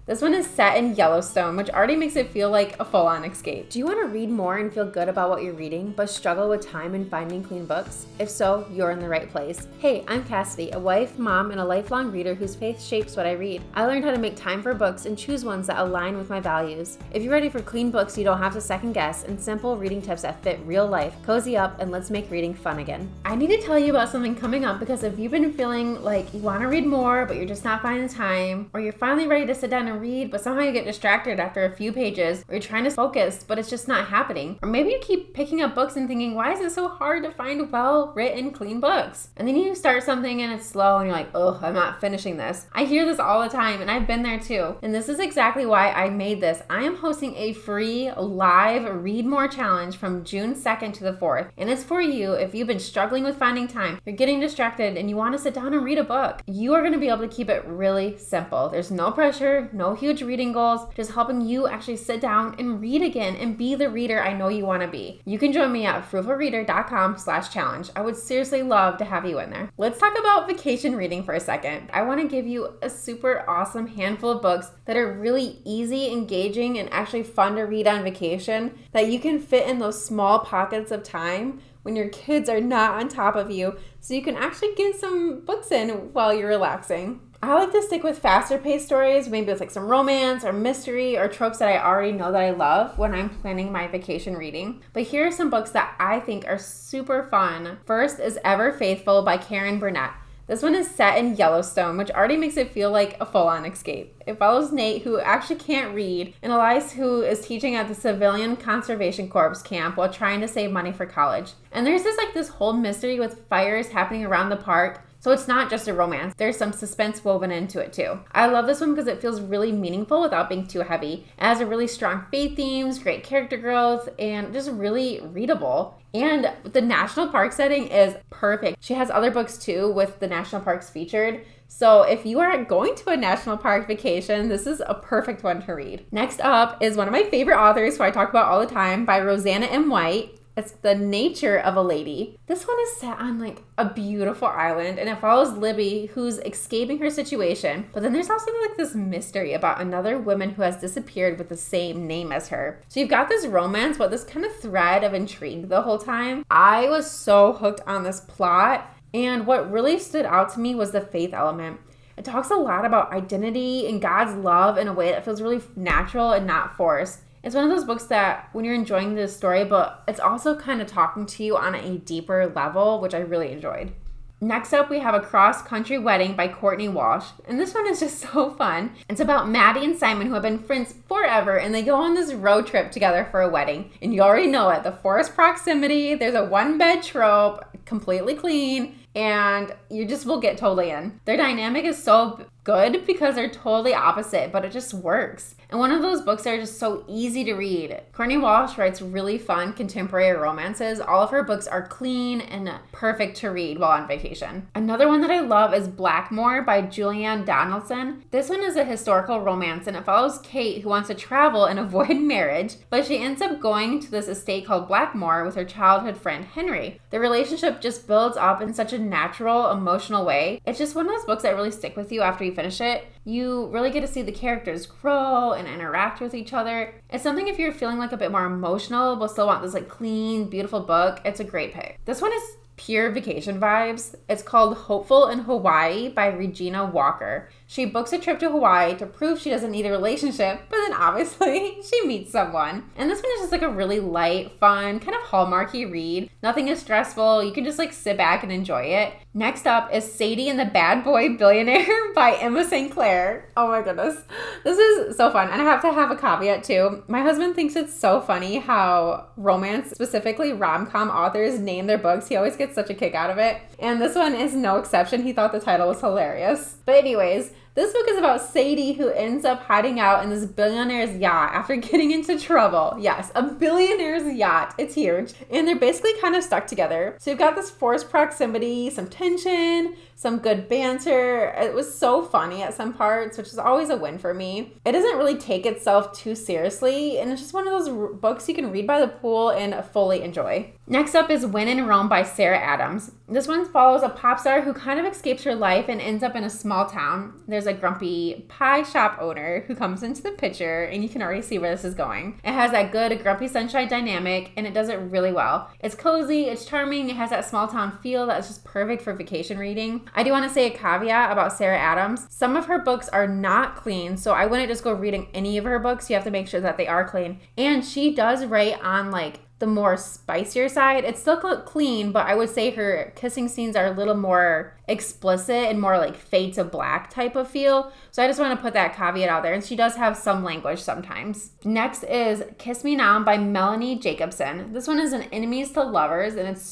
This one is set in Yellowstone, which already makes it feel like a full-on escape. Do you want to read more and feel good about what you're reading, but struggle with time and finding clean books? If so, you're in the right place. Hey, I'm Cassidy, a wife, mom, and a lifelong reader whose faith shapes what I read. I learned how to make time for books and choose ones that align with my values. If you're ready for clean books you don't have to second guess and simple reading tips that fit real life, cozy up and let's make reading fun again. I need to tell you about something coming up because if you've been feeling like you want to read more, but you're just not finding the time, or you're finally ready to sit down and read, but somehow you get distracted after a few pages, or you're trying to focus, but it's just not happening. Or maybe you keep picking up books and thinking, why is it so hard to find well-written, clean books? And then you start something and it's slow and you're like, oh, I'm not finishing this. I hear this all the time and I've been there too. And this is exactly why I made this. I am hosting a free live Read More challenge from June 2nd to the 4th. And it's for you if you've been struggling with finding time, you're getting distracted, and you want to sit down and read a book. You are going to be able to keep it really simple. There's no pressure, no huge reading goals, just helping you actually sit down and read again and be the reader I know you want to be. You can join me at fruitfulreader.com/challenge. I would seriously love to have you in there. Let's talk about vacation reading for a second. I want to give you a super awesome handful of books that are really easy, engaging, and actually fun to read on vacation that you can fit in those small pockets of time when your kids are not on top of you, so you can actually get some books in while you're relaxing. I like to stick with faster paced stories, maybe with like some romance or mystery or tropes that I already know that I love when I'm planning my vacation reading. But here are some books that I think are super fun. First is Ever Faithful by Karen Burnett. This one is set in Yellowstone, which already makes it feel like a full-on escape. It follows Nate, who actually can't read, and Elias, who is teaching at the Civilian Conservation Corps camp while trying to save money for college. And there's this whole mystery with fires happening around the park. So it's not just a romance. There's some suspense woven into it too. I love this one because it feels really meaningful without being too heavy. It has a really strong faith themes, great character growth, and just really readable. And the national park setting is perfect. She has other books too with the national parks featured. So if you are going to a national park vacation, this is a perfect one to read. Next up is one of my favorite authors who I talk about all the time, by Rosanna M. White. It's The Nature of a Lady. This one is set on a beautiful island, and it follows Libby, who's escaping her situation. But then there's also this mystery about another woman who has disappeared with the same name as her. So you've got this romance, but this kind of thread of intrigue the whole time. I was so hooked on this plot, and what really stood out to me was the faith element. It talks a lot about identity and God's love in a way that feels really natural and not forced. It's one of those books that when you're enjoying the story, but it's also kind of talking to you on a deeper level, which I really enjoyed. Next up, we have A Cross-Country Wedding by Courtney Walsh. And this one is just so fun. It's about Maddie and Simon, who have been friends forever, and they go on this road trip together for a wedding. And you already know it. The forced proximity, there's a one-bed trope, completely clean, and you just will get totally in. Their dynamic is so good because they're totally opposite, but it just works. And one of those books that are just so easy to read. Courtney Walsh writes really fun contemporary romances. All of her books are clean and perfect to read while on vacation. Another one that I love is Blackmore by Julianne Donaldson. This one is a historical romance, and it follows Kate, who wants to travel and avoid marriage, but she ends up going to this estate called Blackmore with her childhood friend Henry. The relationship just builds up in such a natural, emotional way. It's just one of those books that really stick with you after you finish it. You really get to see the characters grow and interact with each other. It's something if you're feeling a bit more emotional but still want this clean, beautiful book, it's a great pick. This one is pure vacation vibes. It's called Hopeful in Hawaii by Regina Walker. She books a trip to Hawaii to prove she doesn't need a relationship, but then obviously she meets someone. And this one is just a really light, fun, kind of Hallmarky read. Nothing is stressful. You can just sit back and enjoy it. Next up is Sadie and the Bad Boy Billionaire by Emma St. Clair. Oh my goodness. This is so fun. And I have to have a caveat too. My husband thinks it's so funny how romance, specifically rom-com authors, name their books. He always gets such a kick out of it. And this one is no exception. He thought the title was hilarious. But anyways, this book is about Sadie, who ends up hiding out in this billionaire's yacht after getting into trouble. Yes, a billionaire's yacht. It's huge. And they're basically kind of stuck together. So you've got this forced proximity, some tension, some good banter. It was so funny at some parts, which is always a win for me. It doesn't really take itself too seriously, and it's just one of those books you can read by the pool and fully enjoy. Next up is When in Rome by Sarah Adams. This one follows a pop star who kind of escapes her life and ends up in a small town. There's a grumpy pie shop owner who comes into the picture, and you can already see where this is going. It has that good grumpy sunshine dynamic, and it does it really well. It's cozy, it's charming, it has that small town feel that's just perfect for vacation reading. I do want to say a caveat about Sarah Adams. Some of her books are not clean, so I wouldn't just go reading any of her books. You have to make sure that they are clean. And she does write on like the more spicier side. It's still clean, but I would say her kissing scenes are a little more explicit and more like fade to black type of feel. So I just want to put that caveat out there. And she does have some language sometimes. Next is Kiss Me Now by Melanie Jacobson. This one is an enemies to lovers, and it's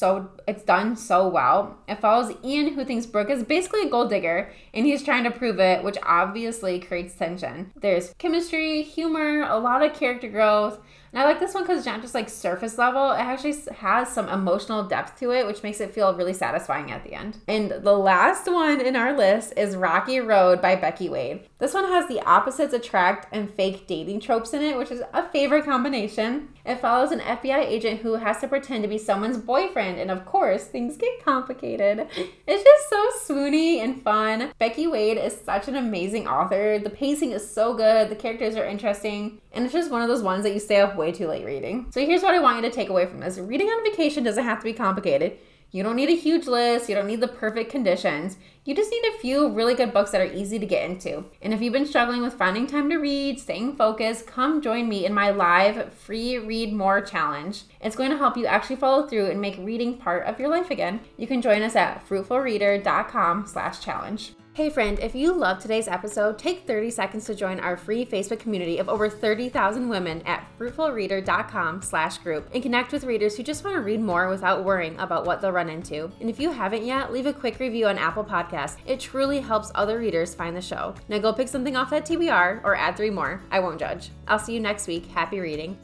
done so well. It follows Ian, who thinks Brooke is basically a gold digger, and he's trying to prove it, which obviously creates tension. There's chemistry, humor, a lot of character growth. And I like this one because it's not just like surface level. It actually has some emotional depth to it, which makes it feel really satisfying at the end. And the last one in our list is Rocky Road by Becky Wade. This one has the opposites attract and fake dating tropes in it, which is a favorite combination. It follows an FBI agent who has to pretend to be someone's boyfriend, and of course, things get complicated. It's just so swoony and fun. Becky Wade is such an amazing author. The pacing is so good, the characters are interesting, and it's just one of those ones that you stay up way too late reading. So here's what I want you to take away from this. Reading on vacation doesn't have to be complicated. You don't need a huge list. You don't need the perfect conditions. You just need a few really good books that are easy to get into. And if you've been struggling with finding time to read, staying focused, come join me in my live free Read More challenge. It's going to help you actually follow through and make reading part of your life again. You can join us at fruitfulreader.com/challenge. Hey friend, if you loved today's episode, take 30 seconds to join our free Facebook community of over 30,000 women at fruitfulreader.com/group and connect with readers who just want to read more without worrying about what they'll run into. And if you haven't yet, leave a quick review on Apple Podcasts. It truly helps other readers find the show. Now go pick something off that TBR or add 3 more. I won't judge. I'll see you next week. Happy reading.